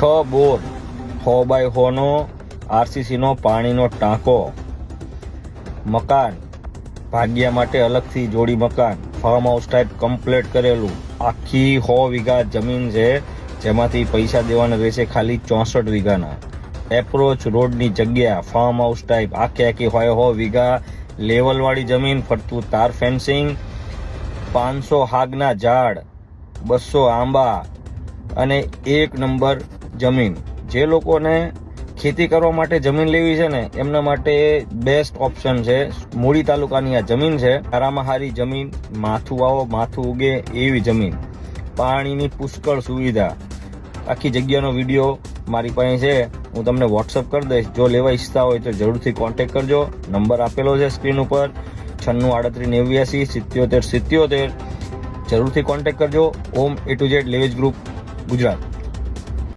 6 બોર 6x6 RCC નો પાણીનો ટાંકો, મકાન ભાગ્યા માટે અલગથી જોડી મકાન, ફાર્મ હાઉસ ટાઈપ કમ્પ્લીટ કરેલું, આખી 100 વીઘા જમીન છે, જેમાંથી પૈસા દેવાના રહેશે ખાલી 64 વીઘાના. એપ્રોચ રોડની જગ્યા, ફાર્મ હાઉસ ટાઈપ, આખી 100 વીઘા લેવલવાળી જમીન, ફરતું તાર ફેન્સિંગ, 500 હાગના ઝાડ, 200 આંબા અને 1 નંબર જમીન. જે લોકોને ખેતી કરવા માટે જમીન લેવી છે ને, એમના માટે બેસ્ટ ઓપ્શન છે. મૂળી તાલુકાની આ જમીન છે. સારામાં સારી જમીન, માથું વાવો માથું ઉગે એવી જમીન, પાણીની પુષ્કળ સુવિધા. આખી જગ્યાનો વિડીયો મારી પાસે છે, હું તમને વોટ્સઅપ કરી દઈશ. જો લેવા ઈચ્છતા હોય તો જરૂરથી કોન્ટેક્ટ કરજો. નંબર આપેલો છે સ્ક્રીન ઉપર, 9638897777. જરૂરથી કોન્ટેક્ટ કરજો. ઓમ A to Z લેવેજ ગ્રુપ, ગુજરાત.